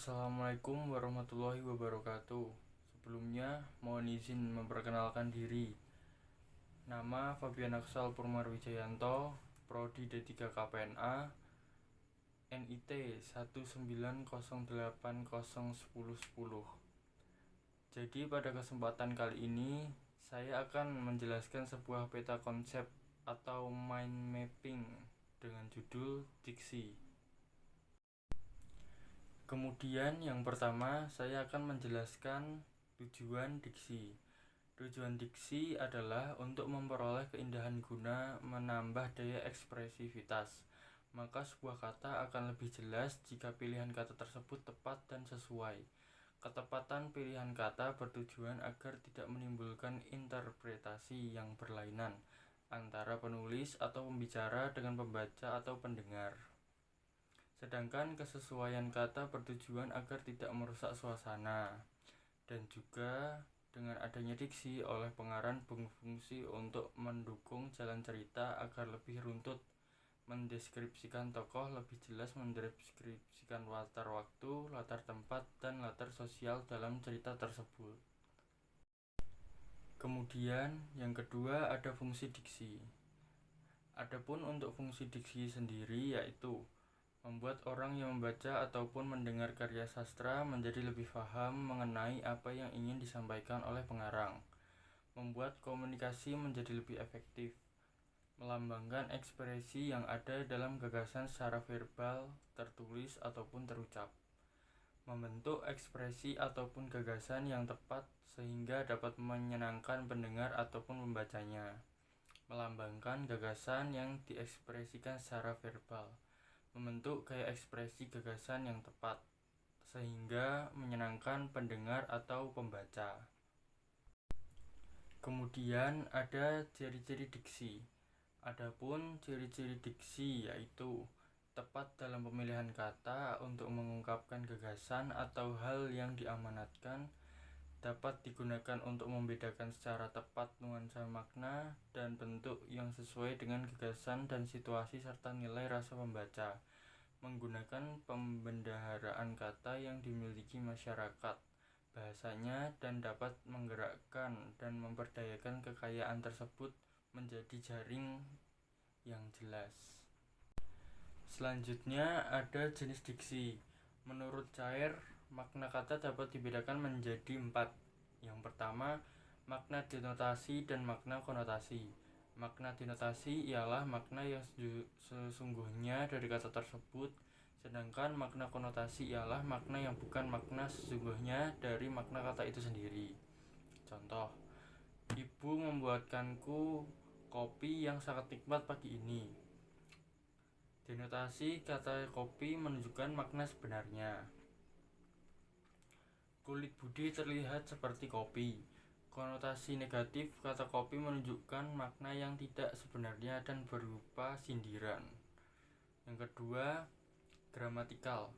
Assalamualaikum warahmatullahi wabarakatuh. Sebelumnya, mohon izin memperkenalkan diri. Nama Fabian Aksal Purmarwijayanto, Prodi D3 KPNA, NIT 190801010. Jadi pada kesempatan kali ini, saya akan menjelaskan sebuah peta konsep atau mind mapping dengan judul diksi. Kemudian yang pertama, saya akan menjelaskan tujuan diksi. Tujuan diksi adalah untuk memperoleh keindahan guna menambah daya ekspresivitas. Maka sebuah kata akan lebih jelas jika pilihan kata tersebut tepat dan sesuai. Ketepatan pilihan kata bertujuan agar tidak menimbulkan interpretasi yang berlainan antara penulis atau pembicara dengan pembaca atau pendengar. Sedangkan kesesuaian kata bertujuan agar tidak merusak suasana. Dan juga dengan adanya diksi oleh pengarang berfungsi untuk mendukung jalan cerita agar lebih runtut, mendeskripsikan tokoh lebih jelas, mendeskripsikan latar waktu, latar tempat, dan latar sosial dalam cerita tersebut. Kemudian yang kedua ada fungsi diksi. Adapun untuk fungsi diksi sendiri yaitu membuat orang yang membaca ataupun mendengar karya sastra menjadi lebih paham mengenai apa yang ingin disampaikan oleh pengarang, membuat komunikasi menjadi lebih efektif, melambangkan ekspresi yang ada dalam gagasan secara verbal, tertulis, ataupun terucap, membentuk ekspresi ataupun gagasan yang tepat sehingga dapat menyenangkan pendengar ataupun pembacanya, melambangkan gagasan yang diekspresikan secara verbal, membentuk gaya ekspresi gagasan yang tepat sehingga menyenangkan pendengar atau pembaca. Kemudian ada ciri-ciri diksi. Adapun ciri-ciri diksi yaitu tepat dalam pemilihan kata untuk mengungkapkan gagasan atau hal yang diamanatkan, dapat digunakan untuk membedakan secara tepat nuansa makna dan bentuk yang sesuai dengan gagasan dan situasi serta nilai rasa pembaca, menggunakan pembendaharaan kata yang dimiliki masyarakat bahasanya dan dapat menggerakkan dan memperdayakan kekayaan tersebut menjadi jaring yang jelas. Selanjutnya ada jenis diksi. Menurut Cair, makna kata dapat dibedakan menjadi 4. Yang pertama, makna denotasi dan makna konotasi. Makna denotasi ialah makna yang sesungguhnya dari kata tersebut, sedangkan makna konotasi ialah makna yang bukan makna sesungguhnya dari makna kata itu sendiri. Contoh, ibu membuatkanku kopi yang sangat nikmat pagi ini. Denotasi kata kopi menunjukkan makna sebenarnya. Kulit Budi terlihat seperti kopi. Konotasi negatif kata kopi menunjukkan makna yang tidak sebenarnya dan berupa sindiran. Yang kedua, gramatikal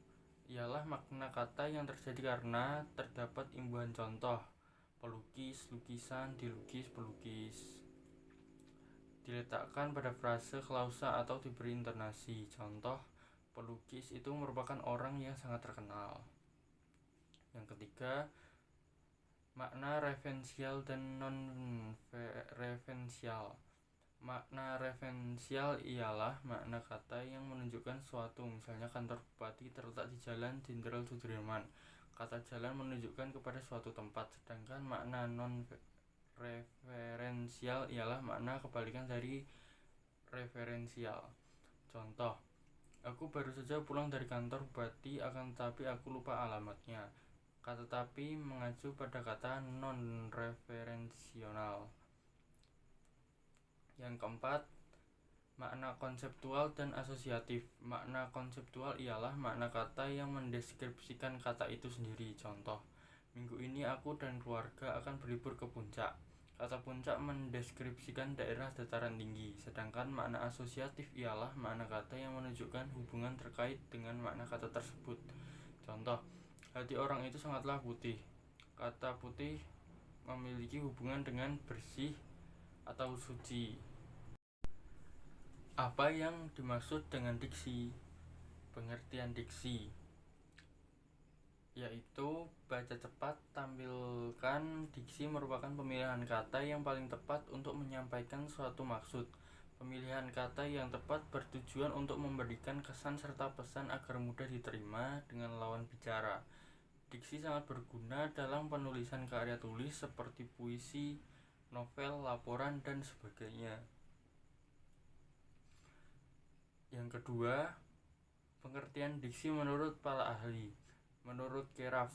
ialah makna kata yang terjadi karena terdapat imbuhan contoh, pelukis, lukisan, dilukis, pelukis, diletakkan pada frase klausa atau diberi intonasi. Contoh, pelukis itu merupakan orang yang sangat terkenal. Yang ketiga, makna referensial dan non-referensial. Makna referensial ialah makna kata yang menunjukkan suatu, misalnya kantor bupati terletak di Jalan Jenderal Sudirman. Kata jalan menunjukkan kepada suatu tempat, sedangkan makna non-referensial ialah makna kebalikan dari referensial. Contoh, aku baru saja pulang dari kantor bupati akan tetapi aku lupa alamatnya. Kata tapi mengacu pada kata non-referensional. Yang keempat, makna konseptual dan asosiatif. Makna konseptual ialah makna kata yang mendeskripsikan kata itu sendiri. Contoh, minggu ini aku dan keluarga akan berlibur ke puncak. Kata puncak mendeskripsikan daerah dataran tinggi. Sedangkan makna asosiatif ialah makna kata yang menunjukkan hubungan terkait dengan makna kata tersebut. Contoh, hati orang itu sangatlah putih. Kata putih memiliki hubungan dengan bersih atau suci. Apa yang dimaksud dengan diksi? Pengertian diksi. yaitu baca cepat, tampilkan diksi merupakan pemilihan kata yang paling tepat untuk menyampaikan suatu maksud. Pemilihan kata yang tepat bertujuan untuk memberikan kesan serta pesan agar mudah diterima dengan lawan bicara. Diksi sangat berguna dalam penulisan karya tulis seperti puisi, novel, laporan, dan sebagainya. Yang kedua, pengertian diksi menurut para ahli. Menurut Keraf,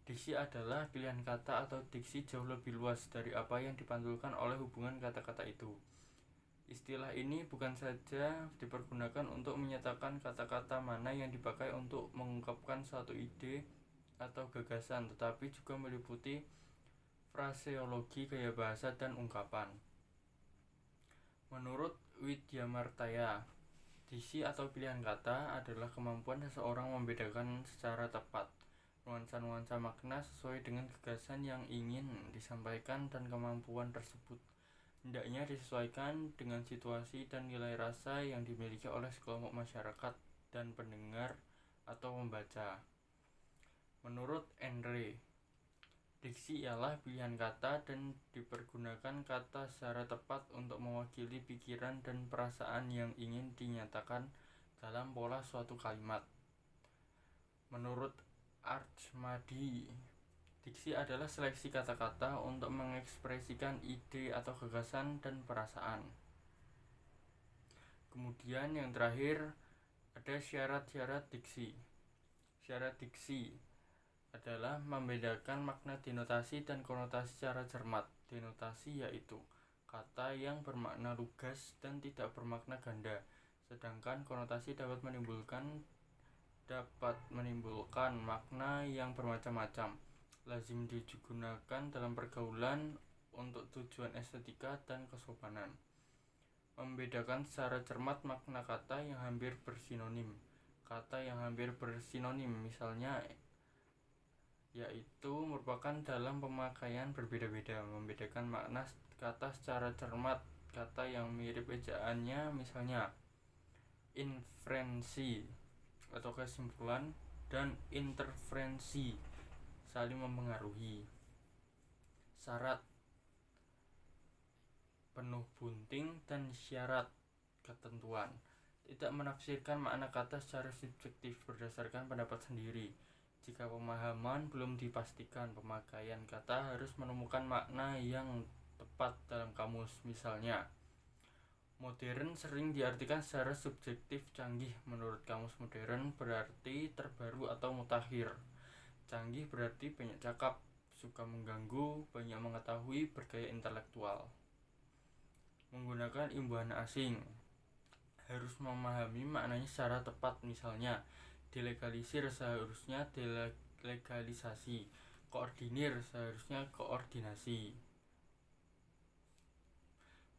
diksi adalah pilihan kata atau diksi jauh lebih luas dari apa yang dipantulkan oleh hubungan kata-kata itu. Istilah ini bukan saja dipergunakan untuk menyatakan kata-kata mana yang dipakai untuk mengungkapkan suatu ide atau gagasan, tetapi juga meliputi fraseologi, gaya bahasa, dan ungkapan. Menurut Widyamartaya, diksi atau pilihan kata adalah kemampuan seseorang membedakan secara tepat nuansa-nuansa makna sesuai dengan gagasan yang ingin disampaikan, dan kemampuan tersebut hendaknya disesuaikan dengan situasi dan nilai rasa yang dimiliki oleh sekelompok masyarakat dan pendengar atau membaca. Menurut Andre, diksi ialah pilihan kata dan dipergunakan kata secara tepat untuk mewakili pikiran dan perasaan yang ingin dinyatakan dalam pola suatu kalimat. Menurut Archmadi, diksi adalah seleksi kata-kata untuk mengekspresikan ide atau gagasan dan perasaan. Kemudian yang terakhir ada syarat-syarat diksi. Syarat diksi adalah membedakan makna denotasi dan konotasi secara cermat. Denotasi yaitu kata yang bermakna lugas dan tidak bermakna ganda, sedangkan konotasi dapat menimbulkan makna yang bermacam-macam. Lazim digunakan dalam pergaulan untuk tujuan estetika dan kesopanan. Membedakan secara cermat makna kata yang hampir bersinonim. Kata yang hampir bersinonim misalnya yaitu merupakan dalam pemakaian berbeda-beda. Membedakan makna kata secara cermat. Kata yang mirip ejaannya misalnya inferensi atau kesimpulan dan interferensi, saling mempengaruhi. Syarat penuh bunting dan syarat ketentuan. Tidak menafsirkan makna kata secara subjektif berdasarkan pendapat sendiri. Jika pemahaman belum dipastikan, pemakaian kata harus menemukan makna yang tepat dalam kamus. Misalnya, modern sering diartikan secara subjektif canggih. Menurut kamus modern berarti terbaru atau mutakhir. Canggih berarti banyak cakap, suka mengganggu, banyak mengetahui, bergaya intelektual. Menggunakan imbuhan asing, harus memahami maknanya secara tepat. Misalnya, delegalisir seharusnya delegalisasi, koordinir seharusnya koordinasi.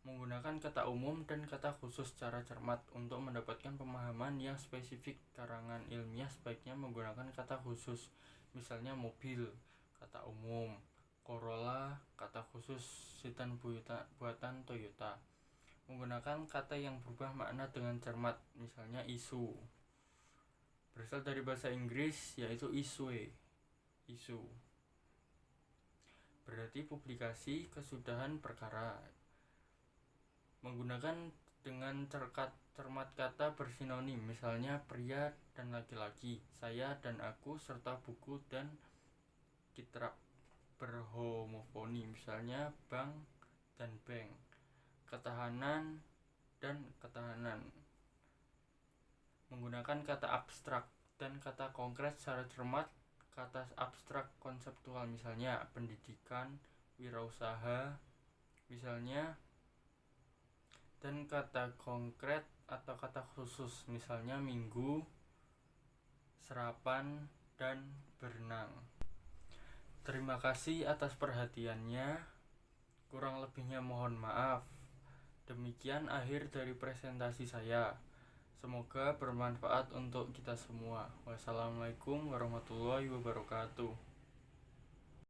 Menggunakan kata umum dan kata khusus secara cermat. Untuk mendapatkan pemahaman yang spesifik karangan ilmiah sebaiknya menggunakan kata khusus. Misalnya mobil, kata umum, Corolla, kata khusus, sedan buatan Toyota. Menggunakan kata yang berubah makna dengan cermat. Misalnya isu, berasal dari bahasa Inggris yaitu isu berarti publikasi, kesudahan perkara. Menggunakan dengan cermat kata bersinonim, misalnya pria dan laki-laki, saya dan aku, serta buku dan kitab. Berhomofoni, misalnya bank dan bank, ketahanan dan ketahanan. Menggunakan kata abstrak dan kata konkret secara cermat. Kata abstrak konseptual, misalnya pendidikan, wirausaha, misalnya, dan kata konkret atau kata khusus, misalnya minggu, sarapan, dan berenang. Terima kasih atas perhatiannya. Kurang lebihnya mohon maaf. Demikian akhir dari presentasi saya. Semoga bermanfaat untuk kita semua. Wassalamualaikum warahmatullahi wabarakatuh.